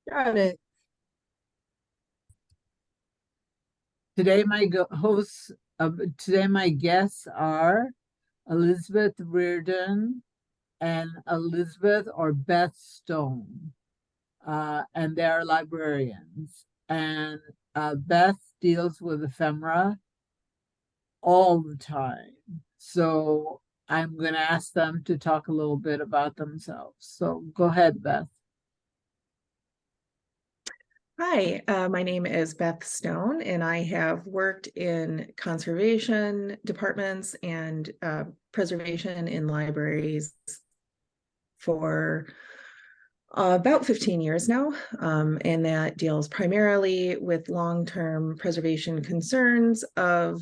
Got it. Today, today my guests are Elizabeth Riorden and Elizabeth or Beth Stone, and they are librarians. And Beth deals with ephemera all the time. So I'm going to ask them to talk a little bit about themselves. So go ahead, Beth. Hi, my name is Beth Stone, and I have worked in conservation departments and preservation in libraries for about 15 years now. And that deals primarily with long-term preservation concerns of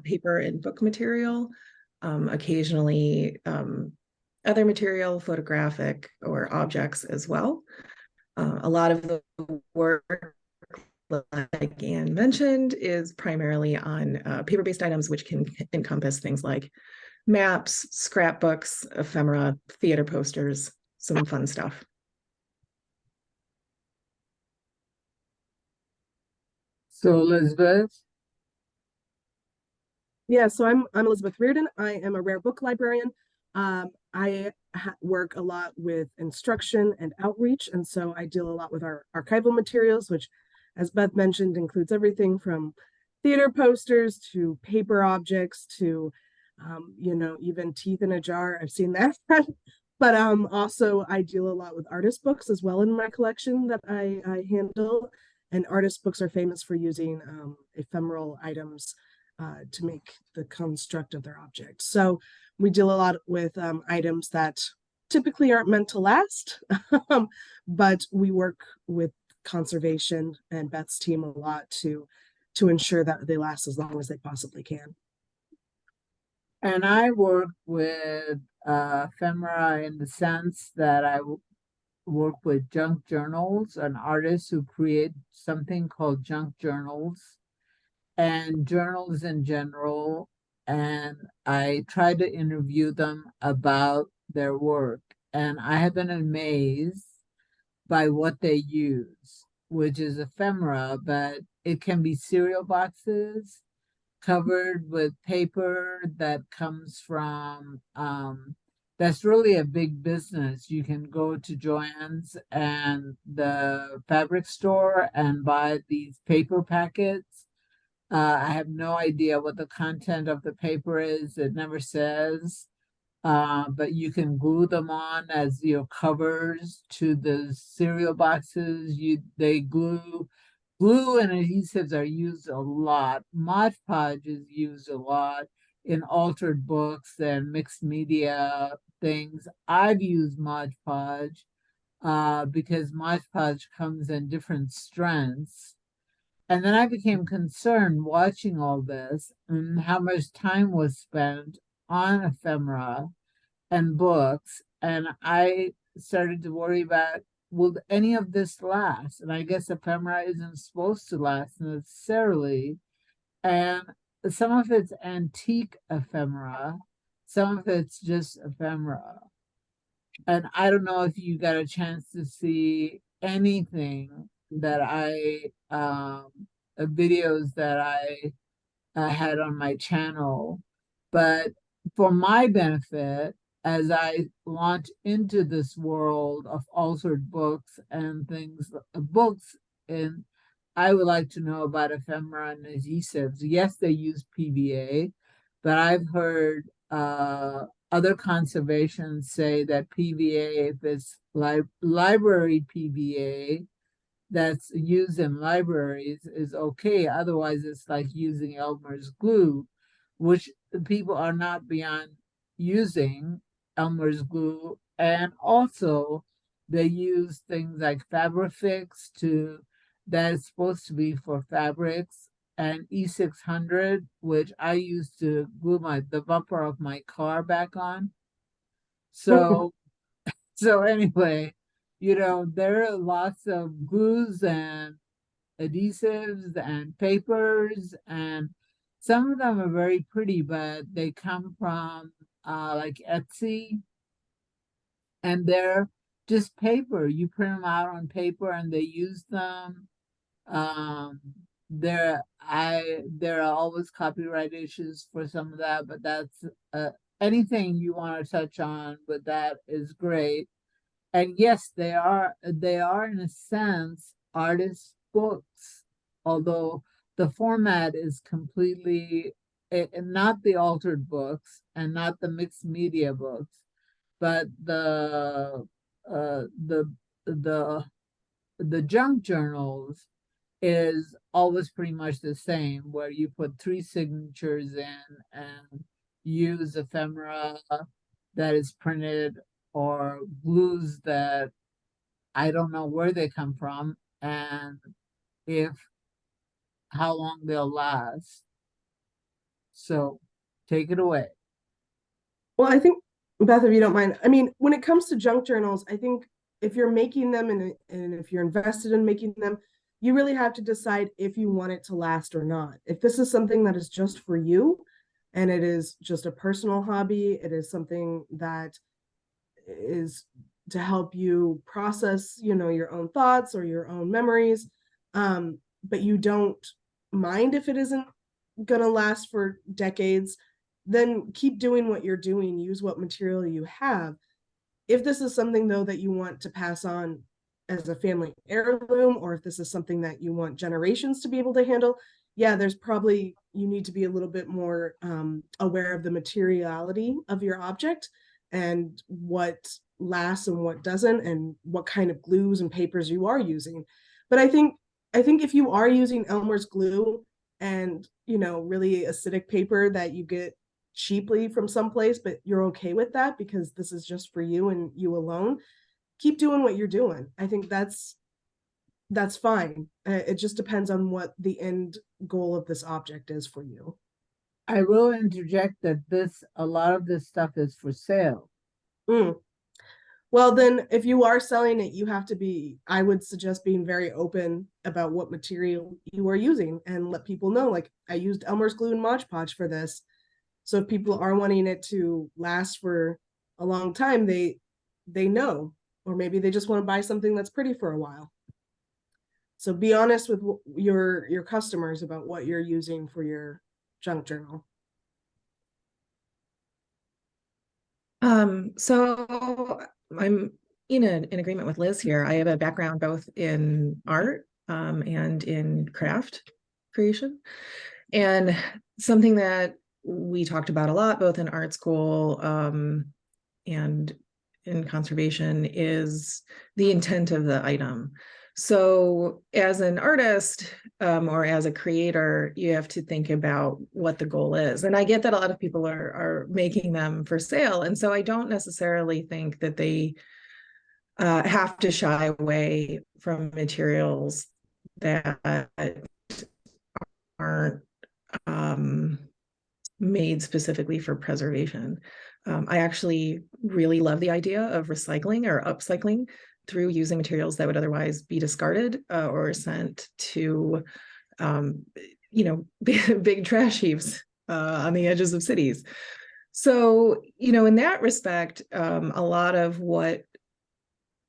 paper and book material, occasionally other material, photographic or objects as well. A lot of the work, like Anne mentioned, is primarily on paper-based items, which can encompass things like maps, scrapbooks, ephemera, theater posters, some fun stuff. So, Elizabeth, Yeah, so I'm Elizabeth Riorden. I am a rare book librarian. I work a lot with instruction and outreach, and so I deal a lot with our archival materials, which, as Beth mentioned, includes everything from theater posters to paper objects to, even teeth in a jar. I've seen that. But also I deal a lot with artist books as well in my collection that I handle. And artist books are famous for using ephemeral items to make the construct of their object. So we deal a lot with items that typically aren't meant to last, but we work with conservation and Beth's team a lot to ensure that they last as long as they possibly can. and I work with ephemera in the sense that work with junk journals and artists who create something called junk journals and journals in general. And I try to interview them about their work. And I have been amazed by what they use, which is ephemera, but it can be cereal boxes covered with paper that comes from that's really a big business. You can go to Joann's and the fabric store and buy these paper packets. I have no idea what the content of the paper is. It never says. But you can glue them on as your covers to the cereal boxes. They glue and adhesives are used a lot. Mod Podge is used a lot in altered books and mixed media things. I've used Mod Podge because Mod Podge comes in different strengths. And then I became concerned watching all this and how much time was spent on ephemera and books. And I started to worry about, will any of this last? And I guess ephemera isn't supposed to last necessarily. And some of it's antique ephemera, some of it's just ephemera. And I don't know if you got a chance to see anything that videos that I had on my channel. But for my benefit, as I launch into this world of altered books and things, books, and I would like to know about ephemera and adhesives. Yes, they use PVA, but I've heard other conservations say that PVA, if it's library PVA, that's used in libraries is okay. Otherwise, it's like using Elmer's glue, which people are not beyond using Elmer's glue. And also, they use things like Fabrifix that is supposed to be for fabrics, and E600, which I used to glue the bumper of my car back on. So so anyway, there are lots of glues and adhesives and papers, and some of them are very pretty, but they come from like Etsy, and they're just paper. You print them out on paper and they use them. There are always copyright issues for some of that, but that's anything you want to touch on, but that is great. And yes, they are in a sense artist books, although the format is completely not the altered books and not the mixed media books, but uh, the the the junk journals is always pretty much the same, where you put 3 signatures in and use ephemera that is printed or glues that I don't know where they come from and if how long they'll last. So take it away. Well, I think, Beth, if you don't mind, I mean, when it comes to junk journals, I think if you're making them and if you're invested in making them, you really have to decide if you want it to last or not. If this is something that is just for you and it is just a personal hobby, it is something that is to help you process, your own thoughts or your own memories, but you don't mind if it isn't going to last for decades, then keep doing what you're doing. Use what material you have. If this is something, though, that you want to pass on as a family heirloom, or if this is something that you want generations to be able to handle, yeah, there's probably, you need to be a little bit more aware of the materiality of your object and what lasts and what doesn't, and what kind of glues and papers you are using. But I think if you are using Elmer's glue and, really acidic paper that you get cheaply from someplace, but you're okay with that because this is just for you and you alone, keep doing what you're doing. I think that's fine. It just depends on what the end goal of this object is for you. I will interject that a lot of this stuff is for sale. Well, then if you are selling it, I would suggest being very open about what material you are using and let people know, like, I used Elmer's glue and Mod Podge for this. So if people are wanting it to last for a long time, they know, or maybe they just want to buy something that's pretty for a while. So be honest with your customers about what you're using for your junk journal. So I'm in agreement with Liz here. I have a background both in art and in craft creation. And something that we talked about a lot, both in art school and in conservation, is the intent of the item. So as an artist or as a creator, you have to think about what the goal is. And I get that a lot of people are making them for sale. And so I don't necessarily think that they have to shy away from materials that aren't made specifically for preservation. I actually really love the idea of recycling or upcycling through using materials that would otherwise be discarded or sent to, big trash heaps on the edges of cities. So, in that respect, a lot of what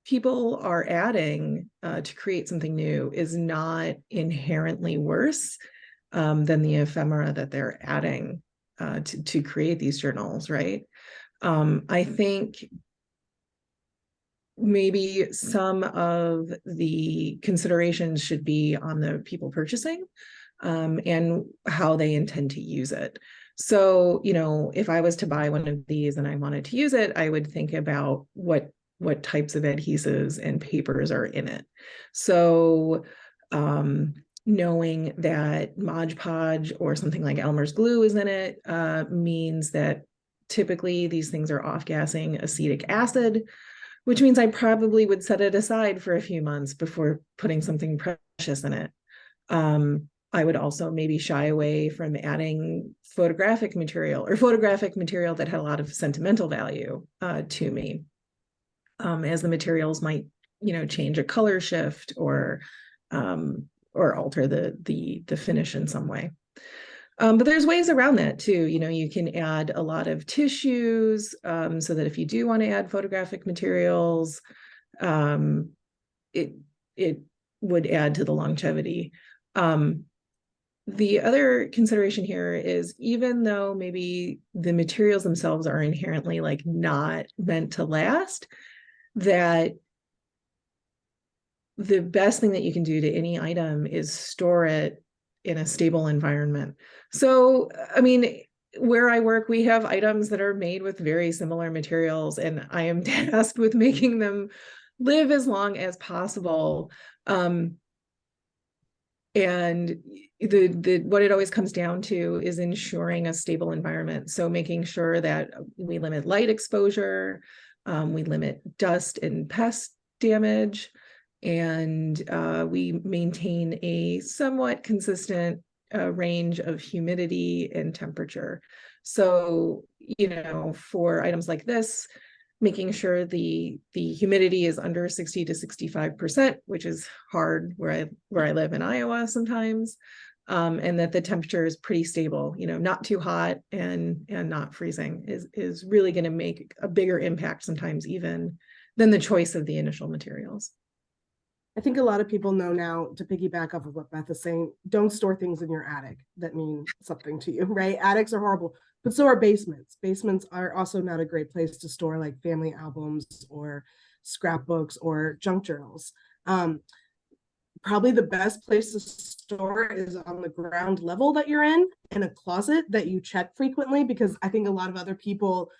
people are adding to create something new is not inherently worse than the ephemera that they're adding to create these journals, right? I think maybe some of the considerations should be on the people purchasing and how they intend to use it. So, if I was to buy one of these and I wanted to use it, I would think about what types of adhesives and papers are in it. So, knowing that Mod Podge or something like Elmer's glue is in it means that typically these things are off-gassing acetic acid, which means I probably would set it aside for a few months before putting something precious in it. I would also maybe shy away from adding photographic material that had a lot of sentimental value to me, as the materials might, change a color shift or alter the finish in some way. But there's ways around that too. You can add a lot of tissues so that if you do want to add photographic materials, it would add to the longevity. The other consideration here is, even though maybe the materials themselves are inherently like not meant to last, that the best thing that you can do to any item is store it in a stable environment. So, I mean, where I work, we have items that are made with very similar materials, and I am tasked with making them live as long as possible. And what it always comes down to is ensuring a stable environment. So making sure that we limit light exposure, we limit dust and pest damage, and we maintain a somewhat consistent range of humidity and temperature. So, you know, for items like this, making sure the humidity is under 60 to 65%, which is hard where I live in Iowa sometimes, and that the temperature is pretty stable, you know, not too hot and not freezing is really going to make a bigger impact sometimes even than the choice of the initial materials. I think a lot of people know now, to piggyback off of what Beth is saying, don't store things in your attic that mean something to you, right? Attics are horrible, but so are basements. Basements are also not a great place to store like family albums or scrapbooks or junk journals. Probably the best place to store is on the ground level that you're in a closet that you check frequently, because I think a lot of other people,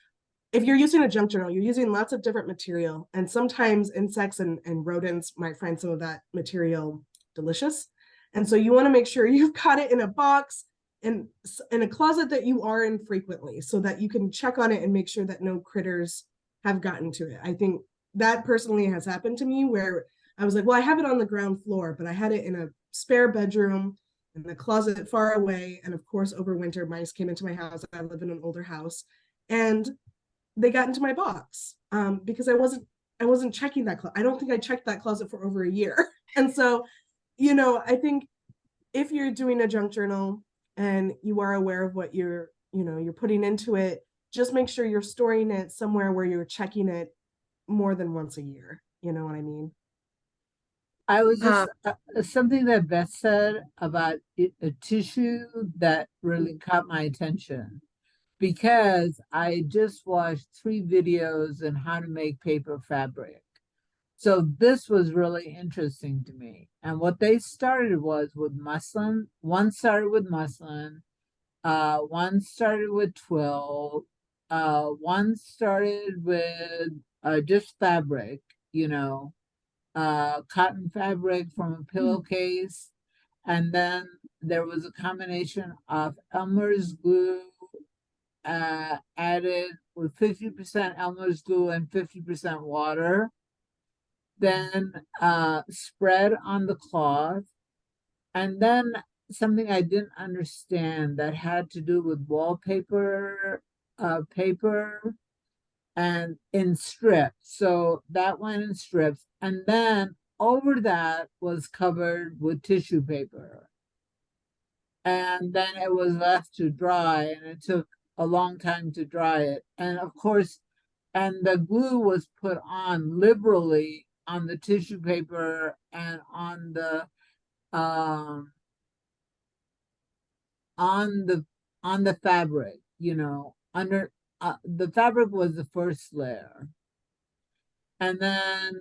if you're using a junk journal, you're using lots of different material, and sometimes insects and rodents might find some of that material delicious. And so you want to make sure you've got it in a box and in a closet that you are in frequently, so that you can check on it and make sure that no critters have gotten to it. I think that personally has happened to me, where I was like, well, I have it on the ground floor, but I had it in a spare bedroom in the closet far away. And of course, over winter, mice came into my house. I live in an older house, and they got into my box because I wasn't checking that closet. I don't think I checked that closet for over a year. And so, you know, I think if you're doing a junk journal and you are aware of what you're putting into it, just make sure you're storing it somewhere where you're checking it more than once a year. You know what I mean? I was just something that Beth said about a tissue that really caught my attention, because I just watched 3 videos on how to make paper fabric. So this was really interesting to me. And what they started was with muslin. One started with muslin, one started with twill, one started with just fabric, you know, cotton fabric from a pillowcase. And then there was a combination of Elmer's glue added with 50% Elmer's glue and 50% water. Then spread on the cloth. And then something I didn't understand that had to do with wallpaper paper and in strips. So that went in strips. And then over that was covered with tissue paper. And then it was left to dry, and it took a long time to dry it. And of course, and the glue was put on liberally on the tissue paper and on the fabric, you know, under the fabric was the first layer. And then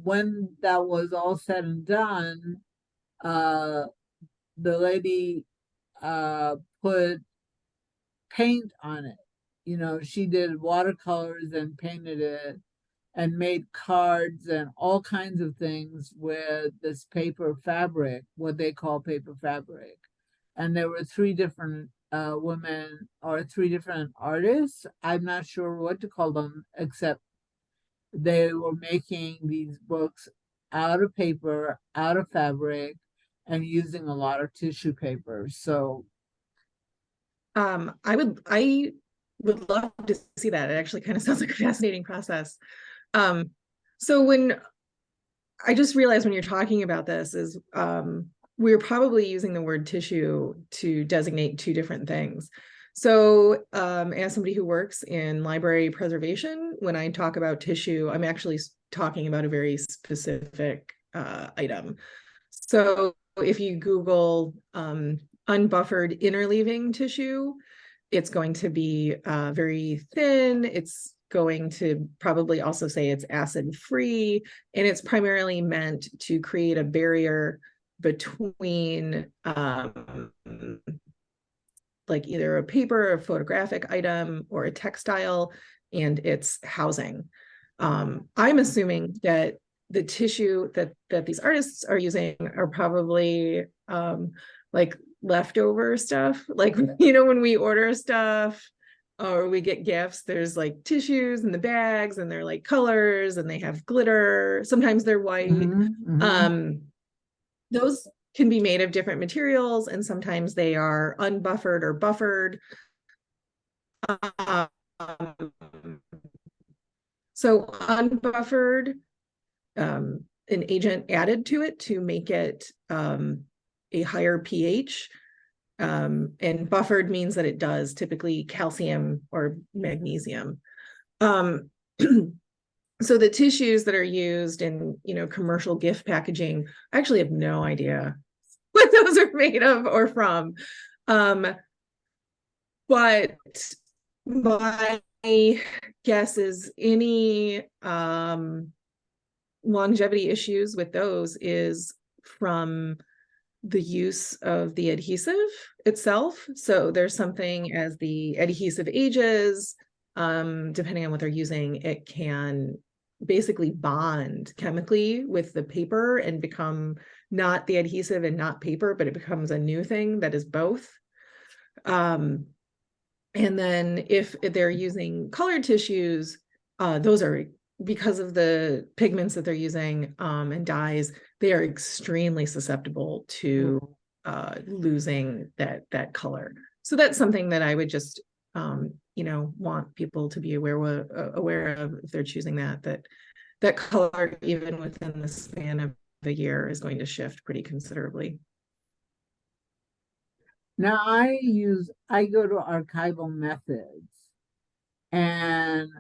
when that was all said and done, the lady put paint on it. You know, she did watercolors and painted it and made cards and all kinds of things with this paper fabric, what they call paper fabric. And there were 3 different women, or 3 different artists. I'm not sure what to call them, except they were making these books out of paper, out of fabric, and using a lot of tissue paper. So I would love to see that. It actually kind of sounds like a fascinating process. So when I just realized when you're talking about this is we're probably using the word tissue to designate 2 different things. So as somebody who works in library preservation, when I talk about tissue, I'm actually talking about a very specific item. So if you Google unbuffered interleaving tissue, it's going to be very thin. It's going to probably also say it's acid free, and it's primarily meant to create a barrier between like either a paper, a photographic item, or a textile and its housing. I'm assuming that the tissue that these artists are using are probably like leftover stuff. Like, you know, when we order stuff or we get gifts, there's like tissues in the bags, and they're like colors, and they have glitter. Sometimes they're white. Those can be made of different materials, and sometimes they are unbuffered or buffered. So unbuffered, an agent added to it to make it a higher pH. And buffered means that it does, typically calcium or magnesium. So the tissues that are used in, you know, commercial gift packaging, I actually have no idea what those are made of or from. But my guess is any longevity issues with those is from the use of the adhesive itself. So there's something as the adhesive ages, depending on what they're using, it can basically bond chemically with the paper and become not the adhesive and not paper, but it becomes a new thing that is both. And then if they're using colored tissues, those are, because of the pigments that they're using and dyes, they are extremely susceptible to losing that color. So that's something that I would just you know, want people to be aware of if they're choosing that color, even within the span of a year, is going to shift pretty considerably. Now I go to Archival Methods, and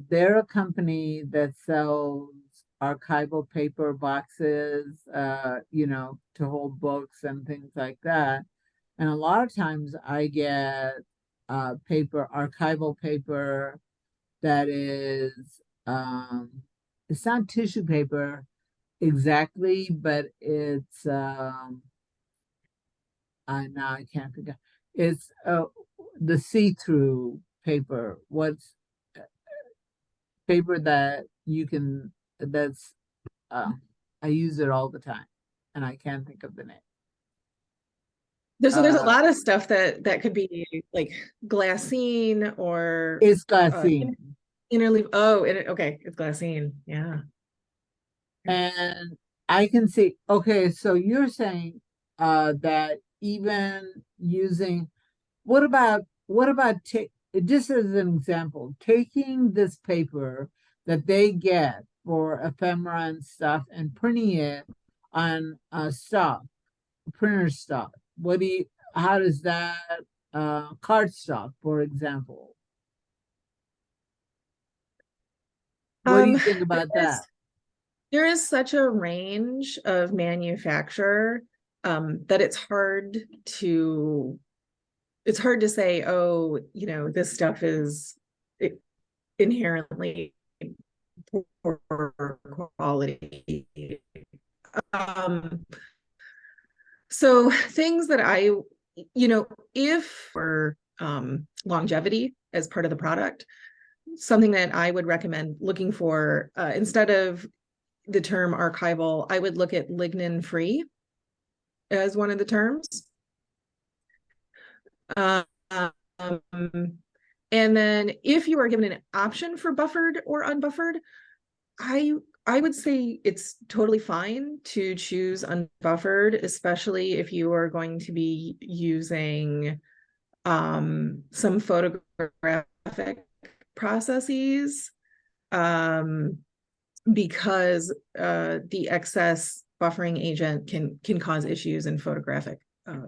they're a company that sells archival paper boxes, you know, to hold books and things like that. And a lot of times I get archival paper that is, it's not tissue paper exactly, but it's, I can't think of, it's the see-through paper. What's paper that you can, that's, I use it all the time, and I can't think of the name. There's a lot of stuff that could be like glassine or it's glassine. Interleave. Oh, okay, it's glassine. Yeah. And I can see, okay, so you're saying that even using, what about just as an example, taking this paper that they get for ephemera and stuff and printing it on printer stock. How does that, cardstock, for example? What do you think about that? There is such a range of manufacture that it's hard to say, oh, you know, this stuff is inherently poor quality. So things that I, you know, if for longevity as part of the product, something that I would recommend looking for, instead of the term archival, I would look at lignin free as one of the terms. And then if you are given an option for buffered or unbuffered, I would say it's totally fine to choose unbuffered, especially if you are going to be using some photographic processes, because the excess buffering agent can cause issues in photographic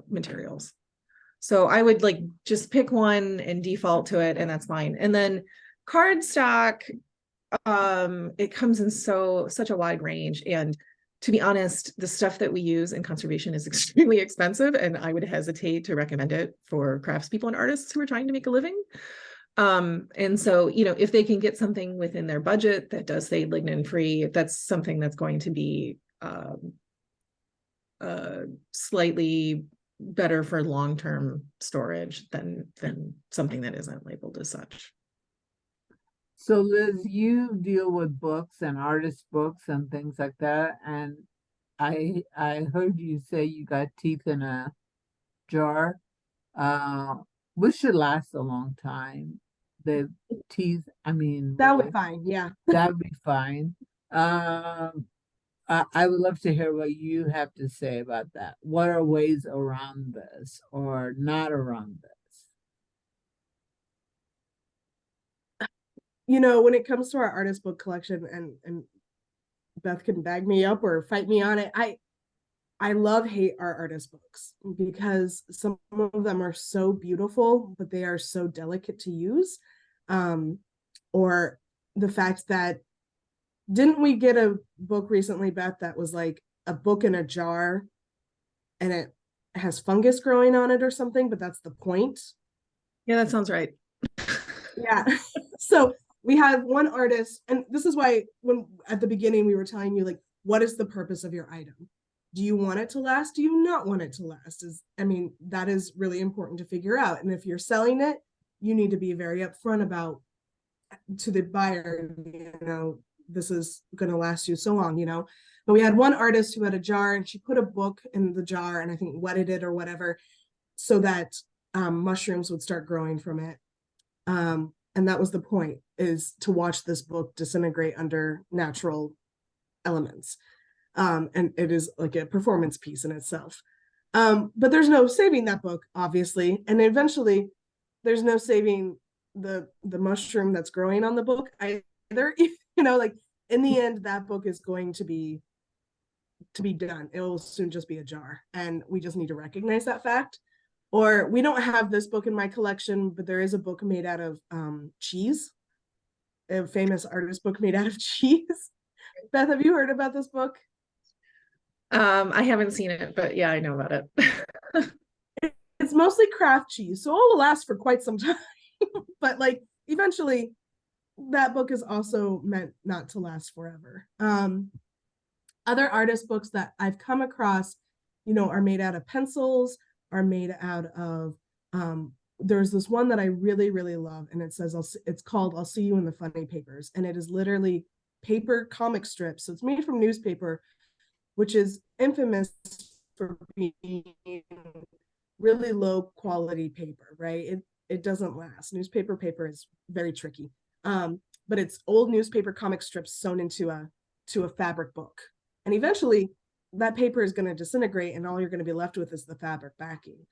materials. So I would like just pick one and default to it, and that's fine. And then cardstock, It comes in such a wide range. And to be honest, the stuff that we use in conservation is extremely expensive, and I would hesitate to recommend it for craftspeople and artists who are trying to make a living. And so, if they can get something within their budget that does say lignin free, that's something that's going to be slightly better for long-term storage than something that isn't labeled as such. So Liz, you deal with books and artist books and things like that, and I heard you say you got teeth in a jar, which should last a long time. The teeth, I mean, That would be fine. Yeah. that would be fine. I would love to hear what you have to say about that. What are ways around this or not around this? When it comes to our artist book collection, and Beth can bag me up or fight me on it, I love hate our artist books because some of them are so beautiful, but they are so delicate to use. Or the fact that, didn't we get a book recently, Beth, that was like a book in a jar and it has fungus growing on it or something, but that's the point. Yeah, that sounds right. Yeah. So we have one artist, and this is why when at the beginning we were telling you, like, what is the purpose of your item? Do you want it to last? Do you not want it to last? That is really important to figure out. And if you're selling it, you need to be very upfront about to the buyer, this is going to last you so long, But we had one artist who had a jar, and she put a book in the jar and I think wetted it or whatever so that mushrooms would start growing from it. And that was the point, is to watch this book disintegrate under natural elements. And it is like a performance piece in itself. But there's no saving that book, obviously. And eventually there's no saving the mushroom that's growing on the book either. Like in the end, that book is going to be done. It will soon just be a jar. And we just need to recognize that fact. Or we don't have this book in my collection, but there is a book made out of cheese, a famous artist book made out of cheese. Beth, have you heard about this book? I haven't seen it, but yeah, I know about it. It's mostly craft cheese, so it will last for quite some time. But like eventually, that book is also meant not to last forever. Other artist books that I've come across, are made out of pencils, are made out of there's this one that I really, really love, and it says it's called I'll See You in the Funny Papers, and it is literally paper comic strips. So it's made from newspaper, which is infamous for being really low quality paper, right? It doesn't last. Newspaper paper is very tricky. But it's old newspaper comic strips sewn into a fabric book. And eventually that paper is going to disintegrate and all you're going to be left with is the fabric backing.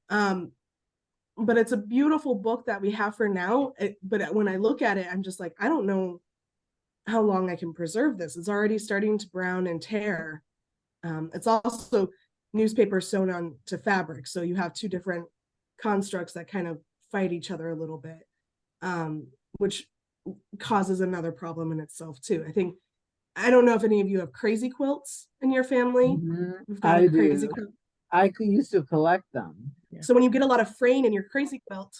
But it's a beautiful book that we have for now. But when I look at it, I'm just like, I don't know how long I can preserve this. It's already starting to brown and tear. It's also newspaper sewn on to fabric. So you have two different constructs that kind of fight each other a little bit, which causes another problem in itself too. I don't know if any of you have crazy quilts in your family. I do. I used to collect them. So when you get a lot of fraying in your crazy quilt,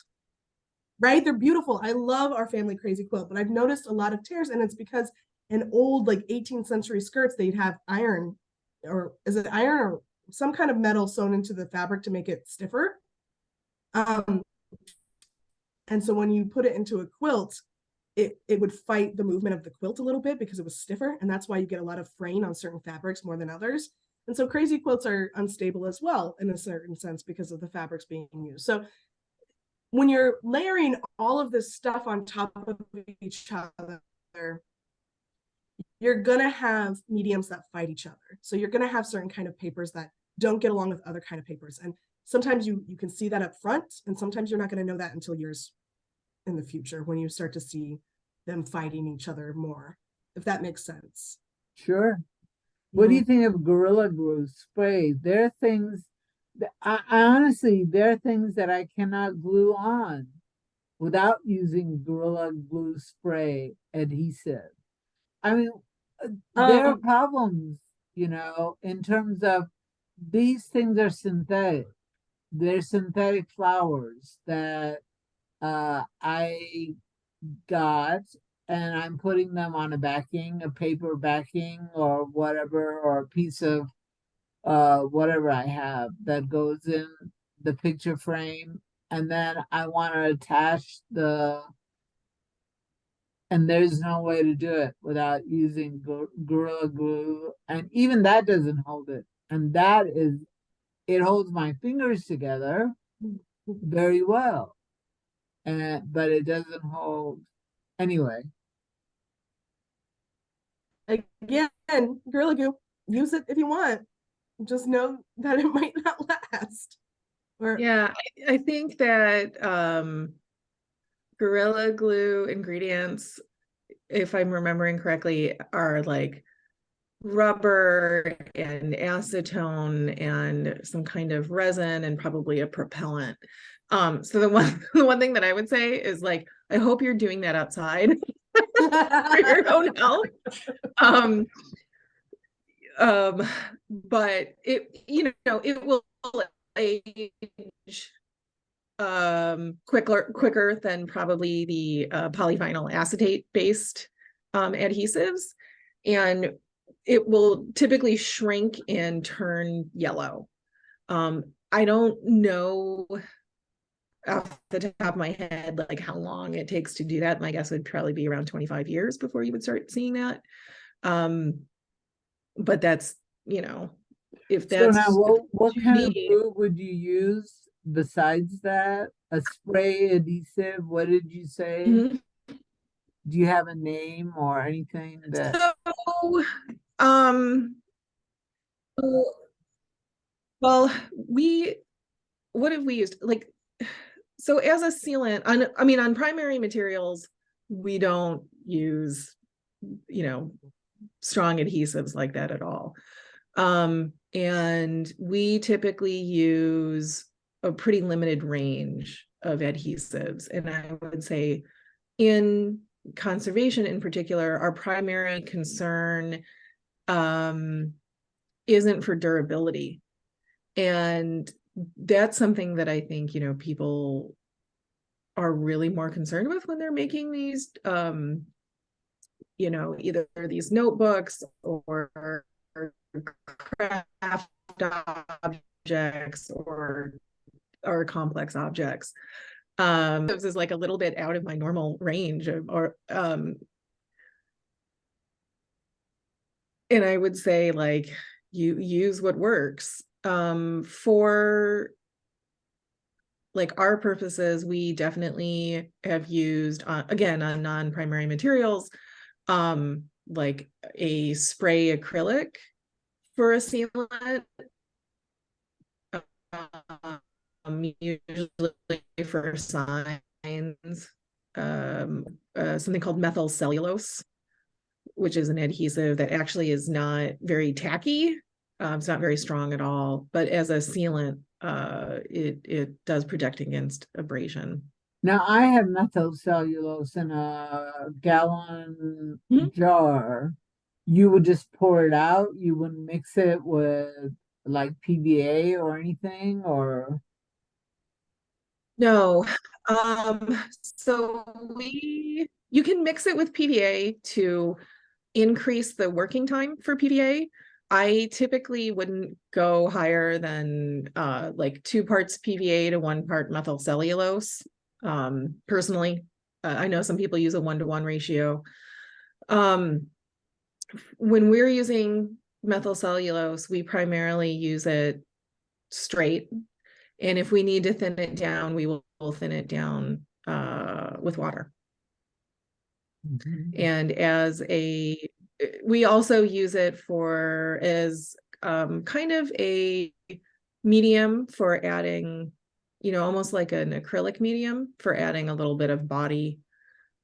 right? They're beautiful. I love our family crazy quilt, but I've noticed a lot of tears, and it's because in old like 18th century skirts, they'd have iron, or is it iron or some kind of metal sewn into the fabric to make it stiffer. And so when you put it into a quilt, it would fight the movement of the quilt a little bit because it was stiffer. And that's why you get a lot of fraying on certain fabrics more than others. And so crazy quilts are unstable as well in a certain sense because of the fabrics being used. So when you're layering all of this stuff on top of each other, you're going to have mediums that fight each other. So you're going to have certain kind of papers that don't get along with other kind of papers. And sometimes you can see that up front, and sometimes you're not going to know that until years in the future when you start to see them fighting each other more, if that makes sense. Sure. What do you think of Gorilla Glue spray? There are things that I honestly, there are things that I cannot glue on. without using Gorilla Glue spray adhesive. I mean, there are problems, in terms of these things are synthetic. They're synthetic flowers that I got, and I'm putting them on a backing, a paper backing or whatever, or a piece of whatever I have that goes in the picture frame. And then I want to attach and there's no way to do it without using Gorilla Glue. And even that doesn't hold it. And it holds my fingers together very well. But it doesn't hold anyway. Again, Gorilla Glue, use it if you want. Just know that it might not last. Yeah, I think that Gorilla Glue ingredients, if I'm remembering correctly, are like rubber and acetone and some kind of resin and probably a propellant. So the one thing that I would say is, like, I hope you're doing that outside for your own health. But it will age quicker than probably the polyvinyl acetate based adhesives, and it will typically shrink and turn yellow. I don't know off the top of my head like how long it takes to do that. My guess would probably be around 25 years before you would start seeing that. But that's, if So that's now, what kind of need, glue would you use besides that? A spray adhesive? What did you say? Mhm. Do you have a name or anything that? So, um, well, what have we used? Like, so as a sealant, on primary materials, we don't use, strong adhesives like that at all. And we typically use a pretty limited range of adhesives. And I would say in conservation in particular, our primary concern isn't for durability. And that's something that I think, people are really more concerned with when they're making these, either these notebooks or craft objects or complex objects. This is like a little bit out of my normal range and I would say, like, you use what works. For like our purposes, we definitely have used again on non-primary materials, like a spray acrylic for a sealant, usually for signs, something called methyl cellulose, which is an adhesive that actually is not very tacky. It's not very strong at all, but as a sealant, it does protect against abrasion. Now I have methyl cellulose in a gallon jar. You would just pour it out. You wouldn't mix it with like PVA or anything, or No. So you can mix it with PVA to increase the working time for PVA. I typically wouldn't go higher than like 2 parts PVA to 1 part methyl cellulose. Personally, I know some people use a 1-to-1 ratio. When we're using methyl cellulose, we primarily use it straight. And if we need to thin it down, we will thin it down with water. And we also use it as kind of a medium for adding, almost like an acrylic medium for adding a little bit of body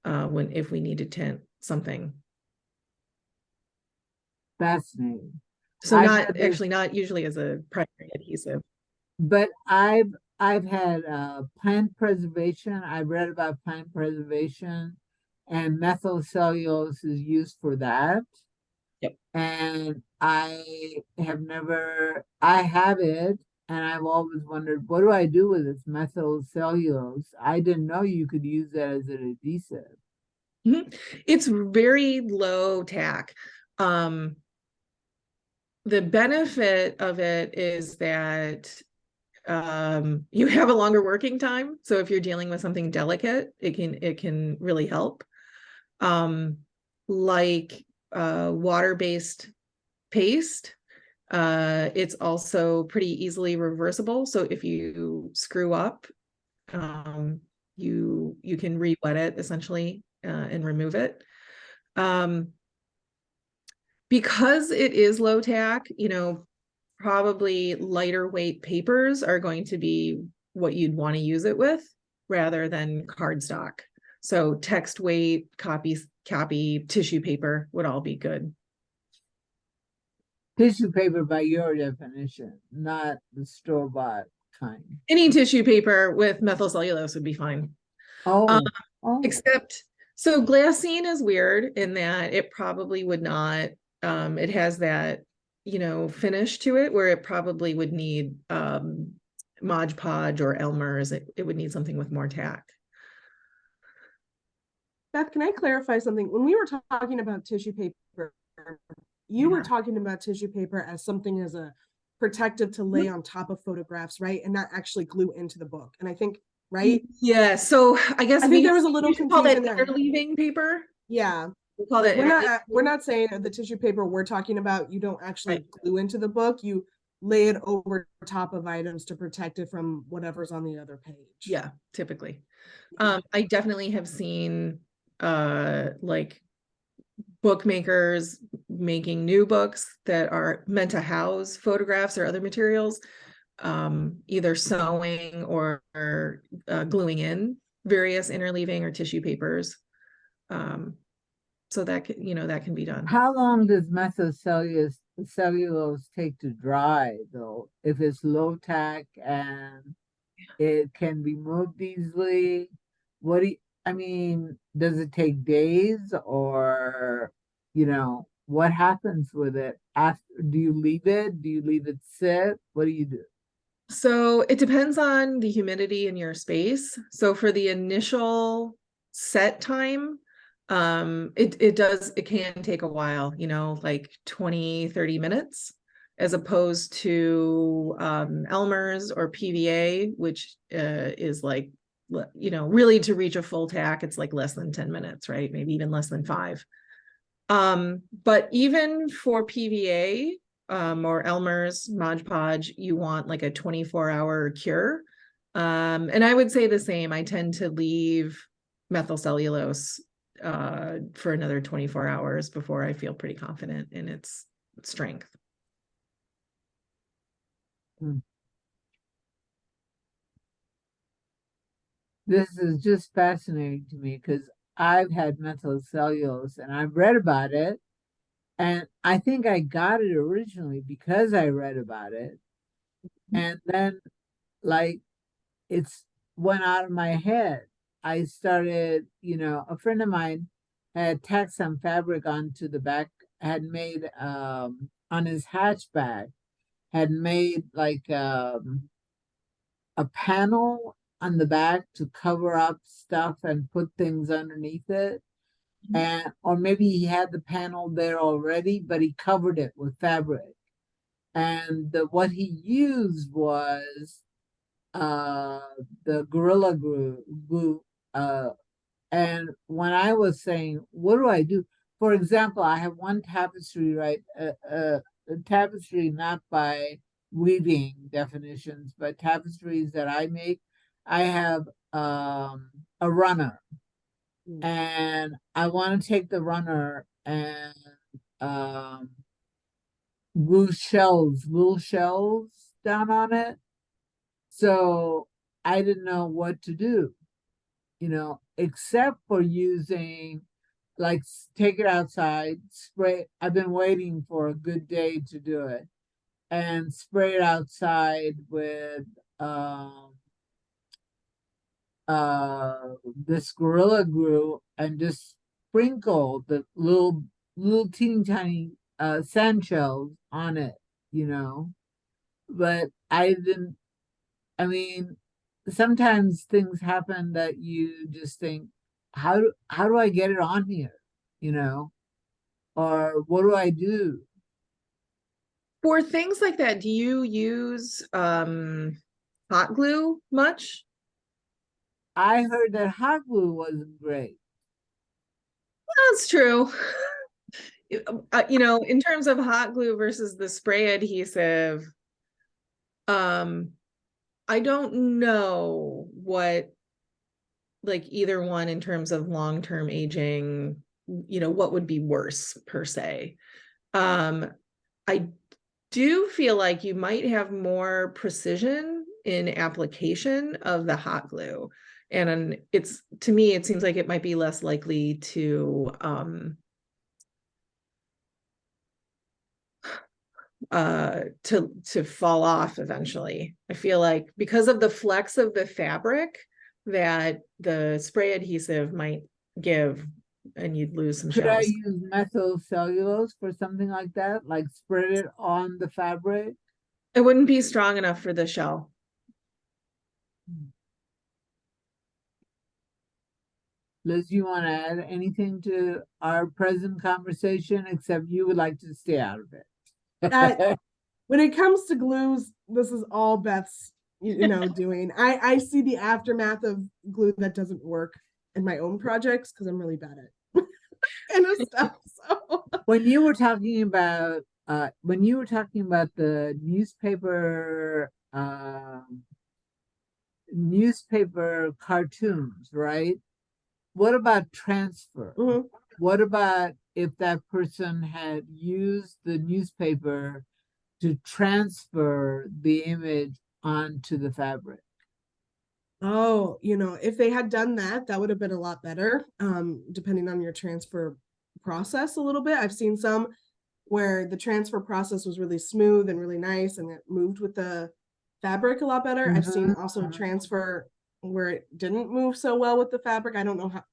if we need to tint something. fascinating. So not usually as a primary adhesive. But I've I've had plant preservation. I've read about plant preservation, and methyl cellulose is used for that. Yep. And I have it, and I've always wondered, what do I do with this methyl cellulose? I didn't know you could use that as an adhesive. It's very low tack. The benefit of it is that you have a longer working time. So if you're dealing with something delicate, it can really help. Like water-based paste, it's also pretty easily reversible. So if you screw up, you can re-wet it essentially and remove it. Because it is low tack, probably lighter weight papers are going to be what you'd want to use it with rather than cardstock. So text weight, copy, tissue paper would all be good. Tissue paper by your definition, not the store-bought kind. Any tissue paper with methyl cellulose would be fine. Oh. Except, so glassine is weird in that it probably would not, it has that, finish to it where it probably would need Mod Podge or Elmer's. It would need something with more tack. Beth, can I clarify something? When we were talking about tissue paper, you were talking about tissue paper as something as a protective to lay on top of photographs, right? And not actually glue into the book. And I think, right? Yeah. So I guess I think there was a little confusion there. Interleaving paper. Yeah. We call it we're not saying the tissue paper we're talking about, you don't actually glue into the book. You lay it over top of items to protect it from whatever's on the other page. Yeah, typically. I definitely have seen like bookmakers making new books that are meant to house photographs or other materials, either sewing or gluing in various interleaving or tissue papers. So that that can be done. How long does methyl cellulose take to dry, though? If it's low tack and it can be moved easily, does it take days, or what happens with it after? Do you leave it? Do you leave it sit? What do you do? So it depends on the humidity in your space. So for the initial set time, it can take a while, like 20-30 minutes, as opposed to Elmer's or PVA, which is like, really to reach a full tack, it's like less than 10 minutes, right? Maybe even less than 5. But even for PVA or Elmer's, Mod Podge, you want like a 24-hour cure. And I would say the same. I tend to leave methyl cellulose for another 24 hours before I feel pretty confident in its strength. This is just fascinating to me because I've had methyl cellulose and I've read about it. And I think I got it originally because I read about it. And then, like, it's went out of my head. I started, a friend of mine had tacked some fabric onto the back, had made on his hatchback, had made like a panel on the back to cover up stuff and put things underneath it. And or maybe he had the panel there already, but he covered it with fabric. And what he used was the Gorilla glue. And when I was saying, what do I do? For example, I have one tapestry, right? A tapestry not by weaving definitions, but tapestries that I make. I have a runner, and I want to take the runner and glue little shells down on it. So I didn't know what to do, except for using, like, take it outside, spray. I've been waiting for a good day to do it, and spray it outside with this gorilla glue and just sprinkle the little teeny tiny sand shells on it, you know. But I didn't. I mean, sometimes things happen that you just think, how do I get it on here, you know, or what do I do? For things like that, do you use hot glue much? I heard that hot glue wasn't great. That's true. You know, in terms of hot glue versus the spray adhesive, um, I don't know what like either one in terms of long-term aging, you know, what would be worse per se. I do feel like you might have more precision in application of the hot glue. And it's, to me, it seems like it might be less likely to fall off eventually. I feel like because of the flex of the fabric that the spray adhesive might give, and you'd lose some Could I shells. use methyl cellulose for something like that? Like spread it on the fabric? It wouldn't be strong enough for the shell. Liz, you want to add anything to our present conversation, except you would like to stay out of it? When it comes to glues, this is all Beth's, doing. I see the aftermath of glue that doesn't work in my own projects because I'm really bad at kind of stuff. So when you were talking about the newspaper cartoons, right? What about transfer? Mhm. What about if that person had used the newspaper to transfer the image onto the fabric? Oh, if they had done that, that would have been a lot better. Depending on your transfer process a little bit. I've seen some where the transfer process was really smooth and really nice and it moved with the fabric a lot better. I've seen also transfer where it didn't move so well with the fabric. I don't know how.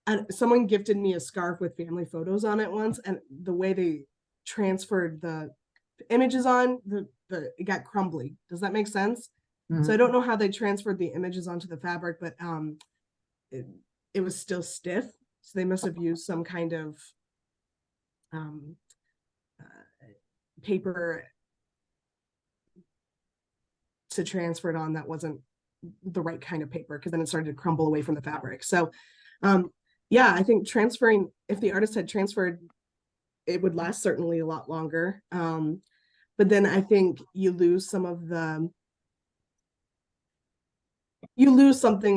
And someone gifted me a scarf with family photos on it once, and the way they transferred the images on it got crumbly. Does that make sense? So I don't know how they transferred the images onto the fabric, but it was still stiff. So they must have used some kind of paper to transfer it on that wasn't the right kind of paper, because then it started to crumble away from the fabric. So yeah, I think transferring, if the artist had transferred, it would last certainly a lot longer. But then I think you lose something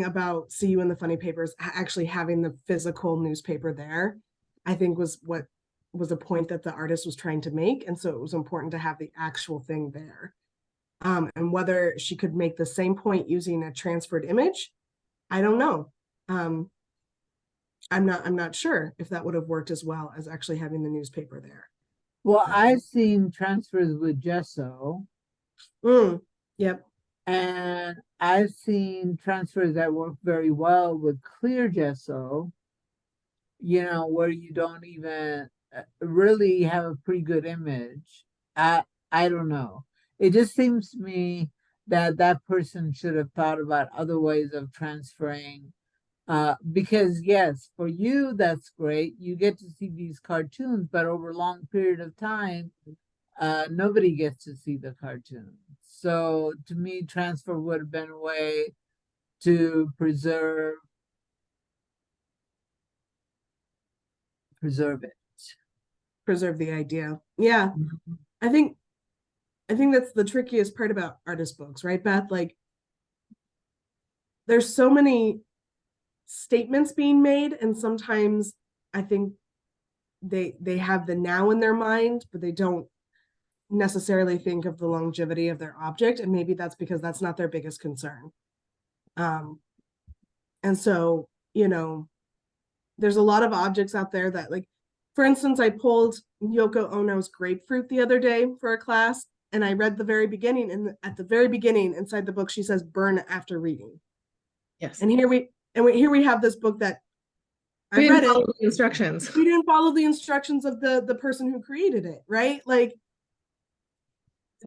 about See You in the Funny Papers actually having the physical newspaper there. I think was a point that the artist was trying to make, and so it was important to have the actual thing there. And whether she could make the same point using a transferred image, I don't know. I'm not sure if that would have worked as well as actually having the newspaper there. Well, I've seen transfers with gesso. Yep. And I've seen transfers that work very well with clear gesso, where you don't even really have a pretty good image. I don't know. It just seems to me that that person should have thought about other ways of transferring. Because yes, for you, that's great. You get to see these cartoons, but over a long period of time, nobody gets to see the cartoon. So to me, transfer would have been a way to preserve it. Preserve the idea. Yeah. I think that's the trickiest part about artist books, right, Beth? Like, there's so many statements being made, and sometimes I think they have the now in their mind, but they don't necessarily think of the longevity of their object, and maybe that's because that's not their biggest concern. And so, there's a lot of objects out there that, like, for instance, I pulled Yoko Ono's Grapefruit the other day for a class, and I read the very beginning, and at the very beginning inside the book, she says, "Burn after reading." Yes. And here we have this book that I We read didn't it. follow the instructions. We didn't follow the instructions of the person who created it, right? Like,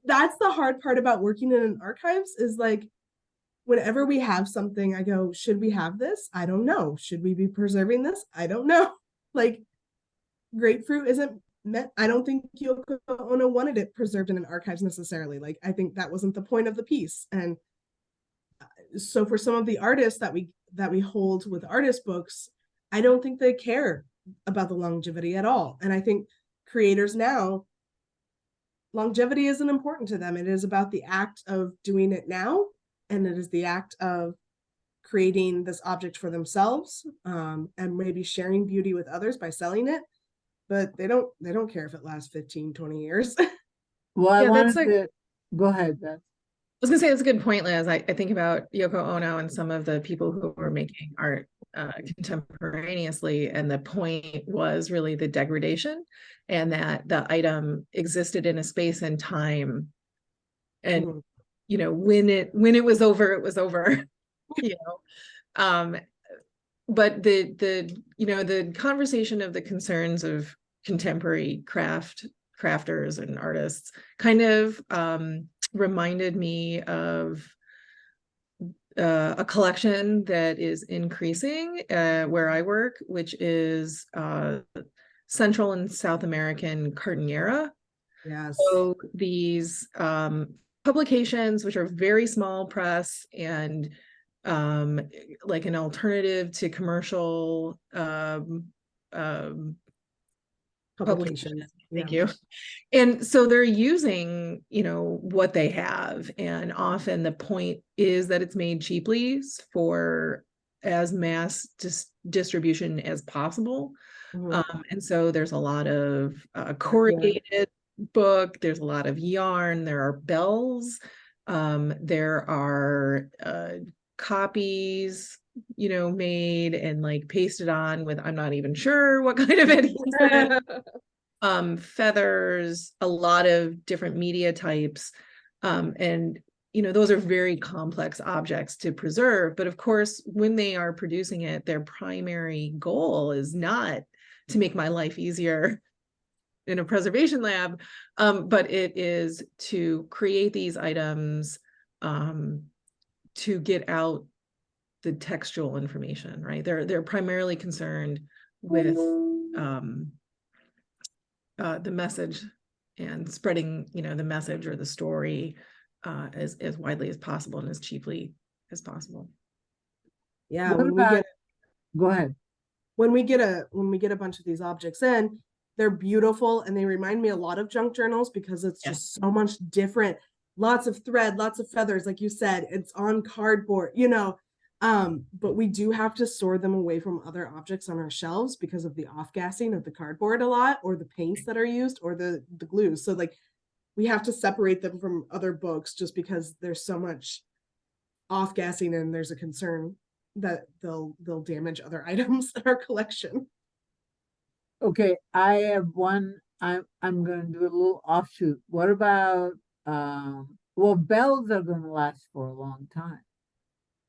that's the hard part about working in an archives is like, whenever we have something, I go, should we have this? I don't know. Should we be preserving this? I don't know. Like, grapefruit isn't meant, I don't think Yoko Ono wanted it preserved in an archives necessarily. Like, I think that wasn't the point of the piece. And so for some of the artists that we hold with artist books, I don't think they care about the longevity at all. And I think creators now, longevity isn't important to them. It is about the act of doing it now, and it is the act of creating this object for themselves, and maybe sharing beauty with others by selling it. But they don't care if it lasts 15, 20 years. Well, I Yeah, wanted that's to go ahead, Beth. I was gonna say that's a good point, Liz. I think about Yoko Ono and some of the people who were making art contemporaneously, and the point was really the degradation, and that the item existed in a space and time, and Mhm. when it was over, it was over. you know, um, but the conversation of the concerns of contemporary crafters and artists kind of reminded me of a collection that is increasing where I work, which is Central and South American Cartonera. Yes. So these publications, which are very small press and like an alternative to commercial Publication. Thank you. And so they're using, what they have. And often the point is that it's made cheaply for as mass distribution as possible. Mhm. And so there's a lot of corrugated book, there's a lot of yarn, there are bells, there are copies, made and like pasted on with, I'm not even sure what kind of adhesive. Feathers, a lot of different media types. And those are very complex objects to preserve. But of course, when they are producing it, their primary goal is not to make my life easier in a preservation lab, but it is to create these items to get out the textual information, right? They're primarily concerned with the message and spreading, the message or the story as widely as possible and as cheaply as possible. Yeah, What about, go ahead. when we get a bunch of these objects in, they're beautiful and they remind me a lot of junk journals because it's just so much different. Lots of thread, lots of feathers, like you said, it's on cardboard, but we do have to store them away from other objects on our shelves because of the off-gassing of the cardboard a lot, or the paints that are used, or the glue. So like, we have to separate them from other books just because there's so much off-gassing, and there's a concern that they'll damage other items in our collection. Okay, I have one. I'm going to do a little offshoot. What about well, bells are going to last for a long time.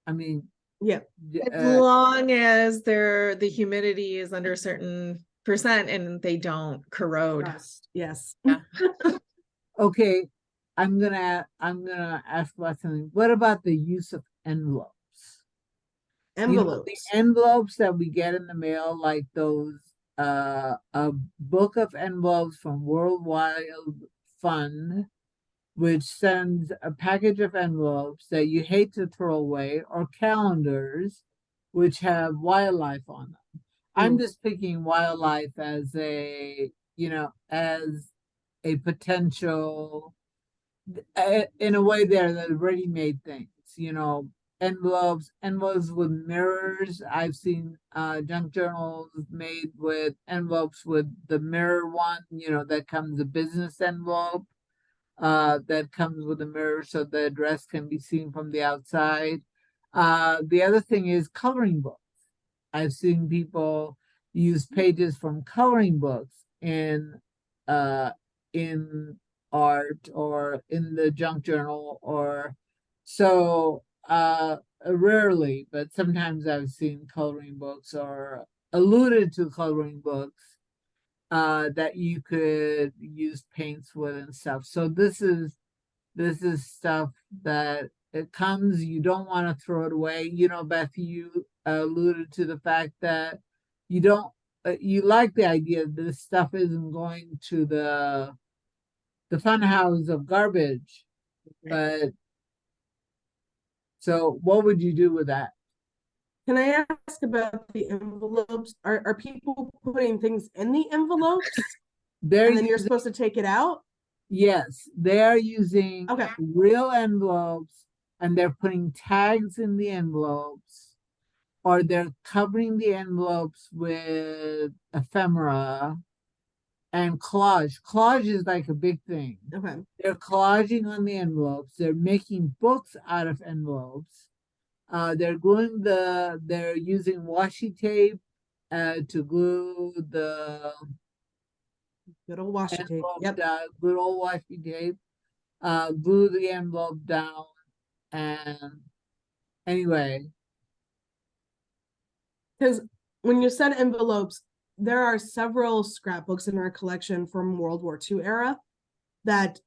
I mean, Yeah, as long as the humidity is under a certain percent and they don't corrode. rust. Yes. Yeah. Okay, I'm gonna ask about something. What about the use of envelopes? Envelopes. The envelopes that we get in the mail, like those a book of envelopes from World Wild Fund, which sends a package of envelopes that you hate to throw away, or calendars which have wildlife on them. I'm just picking wildlife as as a potential, in a way they're the ready-made things, envelopes with mirrors. I've seen junk journals made with envelopes with the mirror one, that comes a business envelope that comes with a mirror so the address can be seen from the outside. The other thing is coloring books. I've seen people use pages from coloring books in art or in the junk journal, or so rarely, but sometimes I've seen coloring books or alluded to coloring books that you could use paints with and stuff. So this is stuff that it comes, you don't want to throw it away. You know, Beth, you alluded to the fact that you don't you like the idea that this stuff isn't going to the fun house of garbage. But so what would you do with that? Can I ask about the envelopes? Are people putting things in the envelopes They're and then you're using, supposed to take it out? yes, they're using Okay. real envelopes and they're putting tags in the envelopes, or they're covering the envelopes with ephemera and collage. Collage is like a big thing. Okay. They're collaging on the envelopes. They're making books out of envelopes. They're using washi tape to glue the Good old washi tape. envelope Yep. down, good old washi tape, glue the envelope down, and anyway, Because when you said envelopes, there are several scrapbooks in our collection from World War II era that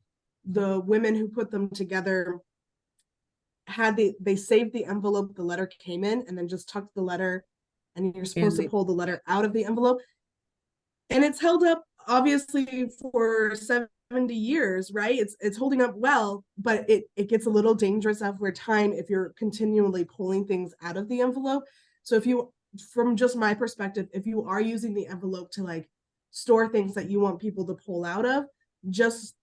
the women who put them together they saved the envelope the letter came in and then just tucked the letter, and you're supposed to pull the letter out of the envelope. And it's held up obviously for 70 years, right? It's holding up well, but it gets a little dangerous over time if you're continually pulling things out of the envelope. So if you, from just my perspective, if you are using the envelope to like store things that you want people to pull out of, just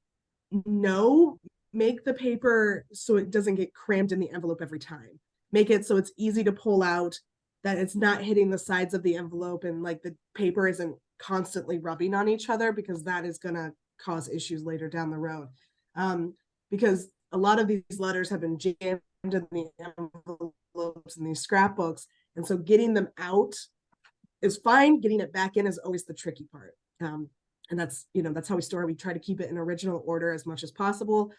make the paper so it doesn't get cramped in the envelope every time. Make it so it's easy to pull out, that it's not hitting the sides of the envelope and like the paper isn't constantly rubbing on each other, because that is going to cause issues later down the road. Because a lot of these letters have been jammed in the envelopes and these scrapbooks. And so getting them out is fine. Getting it back in is always the tricky part. And that's, that's how we store. We try to keep it in original order as much as possible.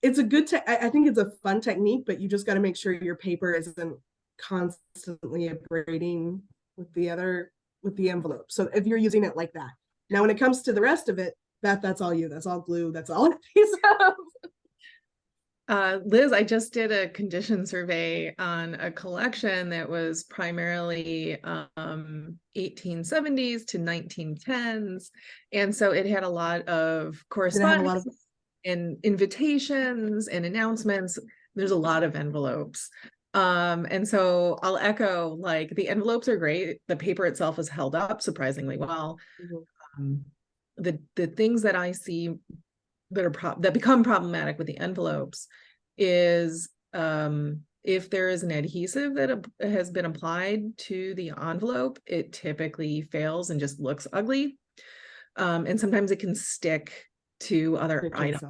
It's a good, I think it's a fun technique, but you just got to make sure your paper isn't constantly abrading with the envelope. So if you're using it like that. Now, when it comes to the rest of it, that's all you. That's all glue. That's all adhesive. Liz, I just did a condition survey on a collection that was primarily 1870s to 1910s. And so it had a lot of correspondence and invitations and announcements. There's a lot of envelopes. And so I'll echo, like, the envelopes are great. The paper itself is held up surprisingly well. Mm-hmm. The things that I see that become problematic with the envelopes is if there is an adhesive that has been applied to the envelope, it typically fails and just looks ugly. And sometimes it can stick to other items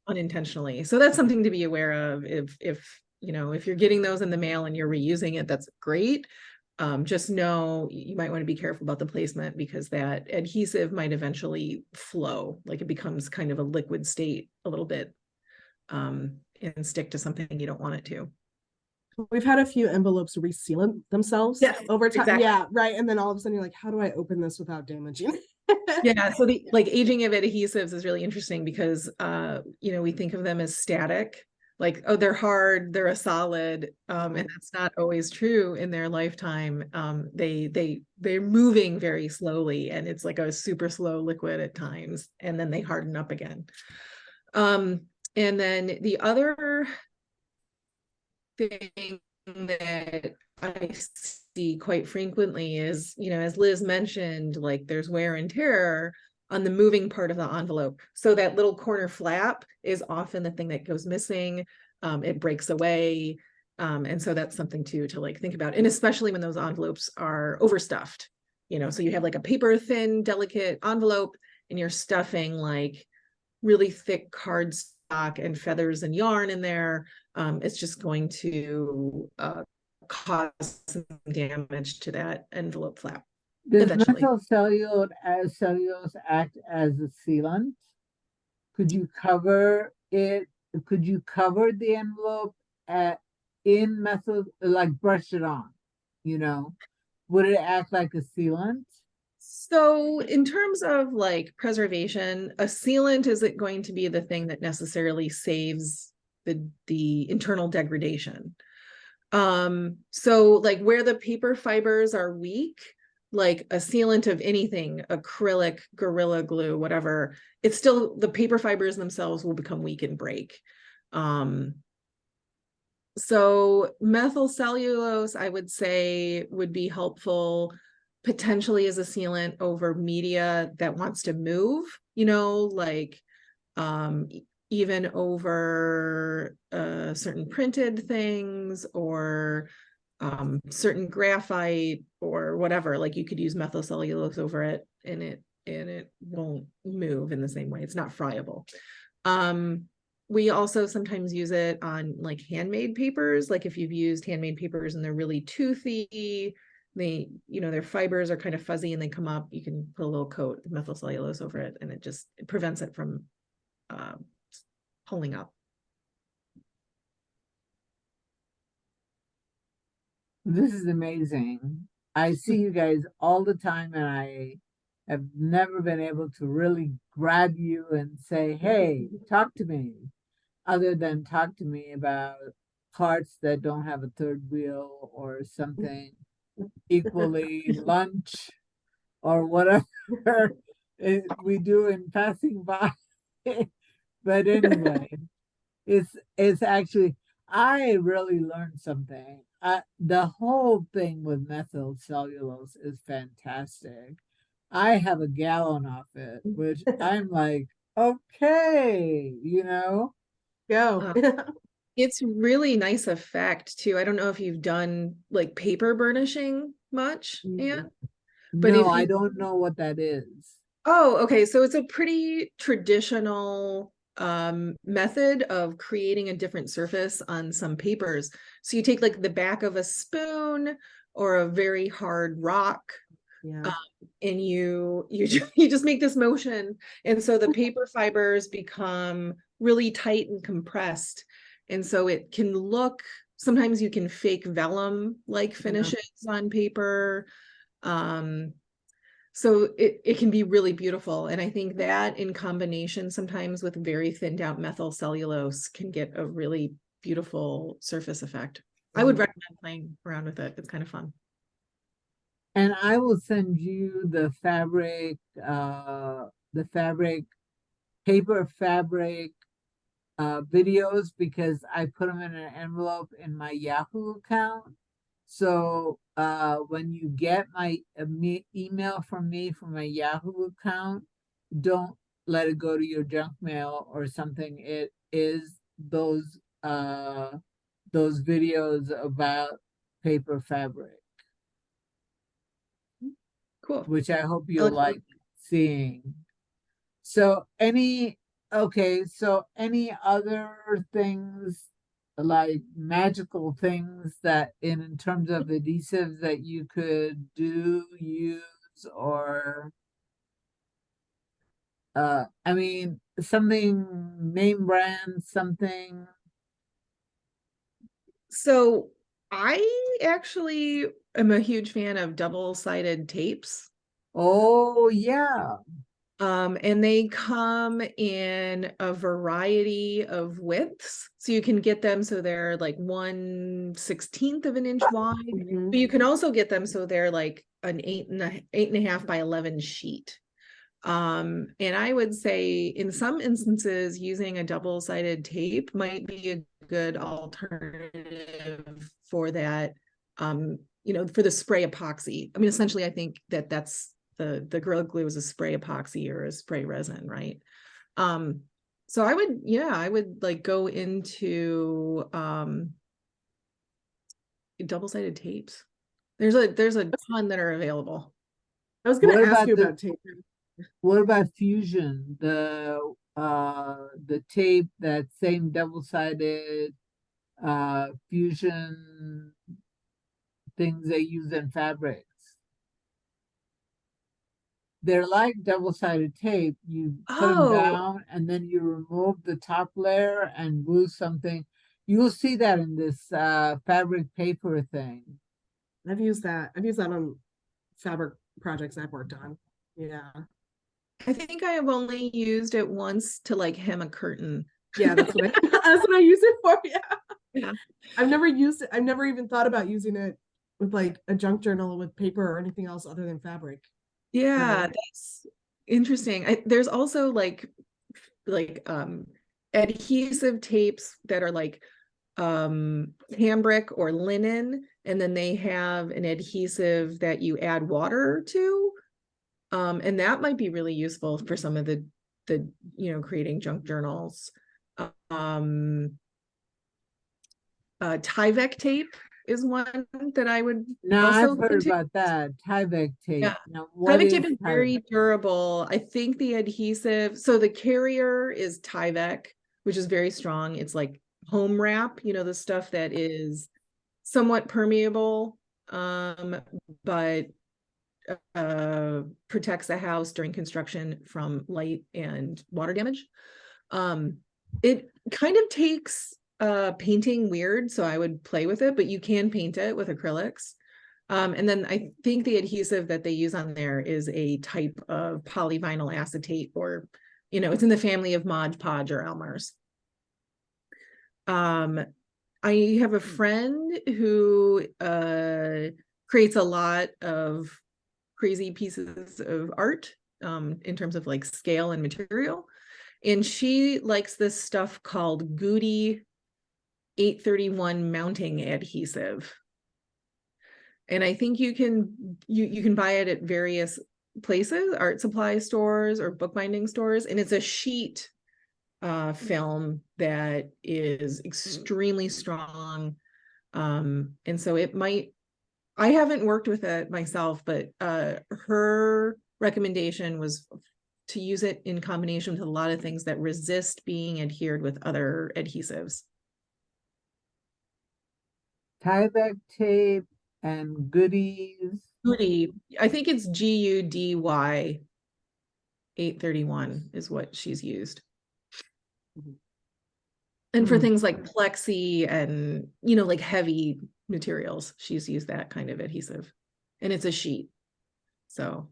unintentionally. So that's something to be aware of. If you're getting those in the mail and you're reusing it, that's great. Just know you might want to be careful about the placement, because that adhesive might eventually flow, like it becomes kind of a liquid state a little bit, and stick to something you don't want it to. We've had a few envelopes reseal themselves over time. Exactly. Yeah, right. And then all of a sudden you're like, how do I open this without damaging it? Yeah, so the aging of adhesives is really interesting because we think of them as static. Like, oh, they're hard, they're a solid, and that's not always true in their lifetime. They're moving very slowly, and it's like a super slow liquid at times, and then they harden up again. And then the other thing that I see quite frequently is, as Liz mentioned, like there's wear and tear on the moving part of the envelope. So that little corner flap is often the thing that goes missing. It breaks away. And so that's something to like think about. And especially when those envelopes are overstuffed, so you have like a paper thin, delicate envelope and you're stuffing like really thick cardstock and feathers and yarn in there. It's just going to cause some damage to that envelope flap. Does methyl cellulose act as a sealant? Could you cover it? Could you cover the envelope in methyl, like brush it on, would it act like a sealant? So in terms of like preservation, a sealant isn't going to be the thing that necessarily saves the internal degradation. So like where the paper fibers are weak, like a sealant of anything, acrylic, Gorilla Glue, whatever, it's still, the paper fibers themselves will become weak and break. So methyl cellulose, I would say, would be helpful potentially as a sealant over media that wants to move, like even over certain printed things or certain graphite or whatever. Like you could use methyl cellulose over it and it won't move in the same way. It's not friable. We also sometimes use it on like handmade papers. Like if you've used handmade papers and they're really toothy, their fibers are kind of fuzzy and they come up, you can put a little coat of methyl cellulose over it and it prevents it from pulling up. This is amazing. I see you guys all the time and I have never been able to really grab you and say, hey, talk to me, other than talk to me about carts that don't have a third wheel or something equally lunch or whatever we do in passing by. But anyway, it's actually, I really learned something. The whole thing with methyl cellulose is fantastic. I have a gallon of it, which I'm like, okay, Go. It's really nice effect too. I don't know if you've done like paper burnishing much, yeah. But No, if I you don't know what that is. Oh, okay. So it's a pretty traditional method of creating a different surface on some papers. So you take like the back of a spoon or a very hard rock, Yeah. and you just make this motion, and so the paper fibers become really tight and compressed, and so it can look. Sometimes you can fake vellum like finishes on paper. So it can be really beautiful. And I think that in combination sometimes with very thinned out methyl cellulose can get a really beautiful surface effect. I would recommend playing around with it. It's kind of fun. And I will send you the paper fabric videos because I put them in an envelope in my Yahoo account. So when you get my email from me from my Yahoo account, don't let it go to your junk mail or something. It is those videos about paper fabric, Cool. which I hope you'll like seeing. So any other things like magical things that in terms of adhesives that you could use or I mean something name brand, something. So I actually am a huge fan of double-sided tapes. Oh yeah. And they come in a variety of widths. So you can get them so they're like 1/16 of an inch wide. But you can also get them so they're like an 8.5 by 11 sheet. And I would say in some instances, using a double-sided tape might be a good alternative for that, for the spray epoxy. I mean, essentially, I think that's the Gorilla Glue is a spray epoxy or a spray resin, right? So I would like go into double-sided tapes. There's a ton that are available. I was going to ask you about tape. What about Fusion? The tape, that same double-sided Fusion things they use in fabrics. They're like double-sided tape. You put them down and then you remove the top layer and glue something. You'll see that in this fabric paper thing. I've used that. I've used that on fabric projects I've worked on. Yeah. I think I have only used it once to like hem a curtain. Yeah, that's what I use it for. Yeah. Yeah. I've never used it. I've never even thought about using it with like a junk journal with paper or anything else other than fabric. Yeah, that's interesting. There's also like adhesive tapes that are like cambric or linen, and then they have an adhesive that you add water to. And that might be really useful for some of the creating junk journals. Tyvek tape is one that I would Now also I've heard about that Tyvek tape. Yeah. Now, what Tyvek tape is Tyvek? very durable. I think the adhesive, so the carrier is Tyvek, which is very strong. It's like home wrap, the stuff that is somewhat permeable, but protects the house during construction from light and water damage. It kind of takes painting weird, so I would play with it, but you can paint it with acrylics. And then I think the adhesive that they use on there is a type of polyvinyl acetate, or, it's in the family of Mod Podge or Elmer's. I have a friend who creates a lot of crazy pieces of art in terms of like scale and material. And she likes this stuff called Goody 831 mounting adhesive. And I think you can buy it at various places, art supply stores or bookbinding stores. And it's a sheet film that is extremely strong. And so I haven't worked with it myself, but her recommendation was to use it in combination with a lot of things that resist being adhered with other adhesives. Tyvek tape and goodies. Goody, I think it's GUDY 831 is what she's used. And for things like plexi and, like heavy materials, she's used that kind of adhesive. And it's a sheet. So.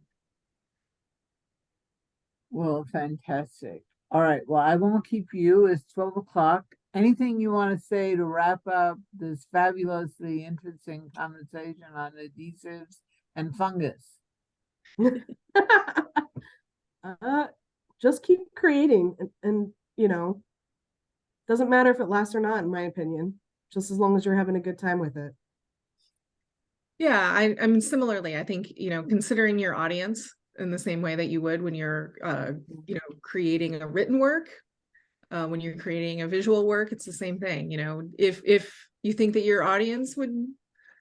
Well, fantastic. All right. Well, I won't keep you. It's 12 o'clock. Anything you want to say to wrap up this fabulously interesting conversation on adhesives and fungus? Just keep creating and doesn't matter if it lasts or not, in my opinion, just as long as you're having a good time with it. Yeah, I mean, similarly, I think, considering your audience in the same way that you would when you're, creating a written work, when you're creating a visual work, it's the same thing. If you think that your audience would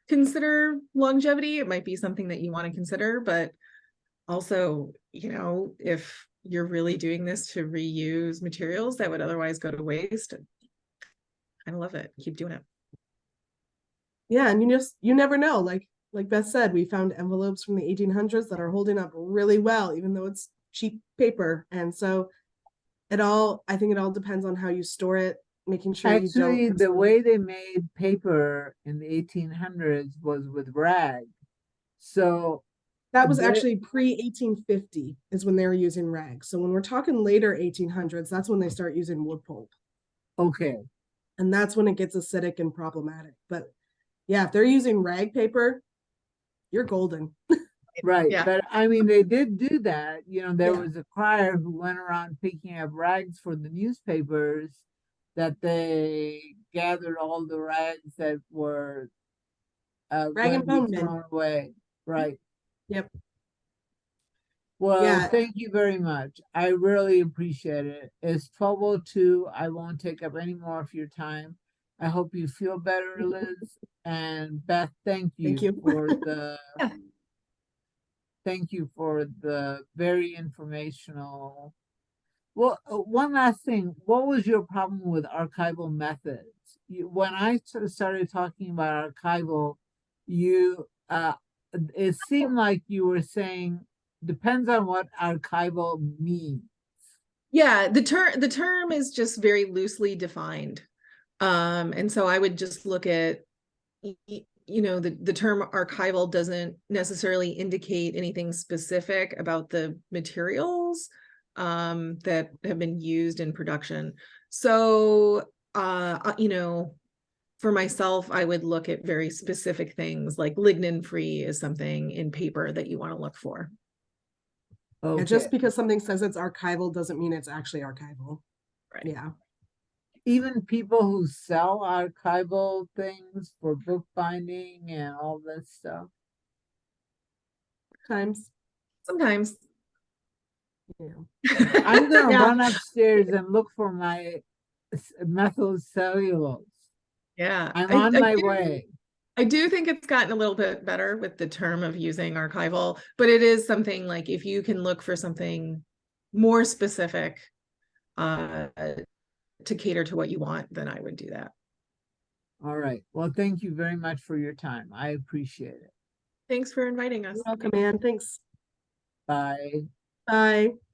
consider longevity, it might be something that you want to consider, but also, if you're really doing this to reuse materials that would otherwise go to waste, I love it. Keep doing it. Yeah, and you never know. Like Beth said, we found envelopes from the 1800s that are holding up really well, even though it's cheap paper. And so I think it all depends on how you store it, making sure Actually, you don't. the way they made paper in the 1800s was with rag. So that was actually pre-1850 is when they were using rag. So when we're talking later 1800s, that's when they start using wood pulp. Okay. And that's when it gets acidic and problematic. But yeah, if they're using rag paper, you're golden. Right. Yeah. But I mean, they did do that. There was a crier who went around picking up rags for the newspapers, that they gathered all the rags that were Rag and bone men. thrown away. Right. Yep. Well, Yeah. thank you very much. I really appreciate it. It's 12:02. I won't take up any more of your time. I hope you feel better, Liz. And Beth, thank you. For the thank you for the very informational. Well, one last thing. What was your problem with archival methods? When I started talking about archival, it seemed like you were saying depends on what archival means. Yeah, the term is just very loosely defined. And so I would just look at, you know, the term archival doesn't necessarily indicate anything specific about the materials that have been used in production. So, you know, for myself, I would look at very specific things, like lignin-free is something in paper that you want to look for. Yeah, just because something says it's archival doesn't mean it's actually archival. Right. Yeah. Even people who sell archival things for bookbinding and all this stuff. Sometimes. Yeah. I'm gonna Yeah. run upstairs and look for my methyl cellulose. Yeah. I'm on my way. I do think it's gotten a little bit better with the term of using archival, but it is something like if you can look for something more specific to cater to what you want, then I would do that. All right. Well, thank you very much for your time. I appreciate it. Thanks for inviting us. You're welcome, Anne. Thanks. Bye. Bye.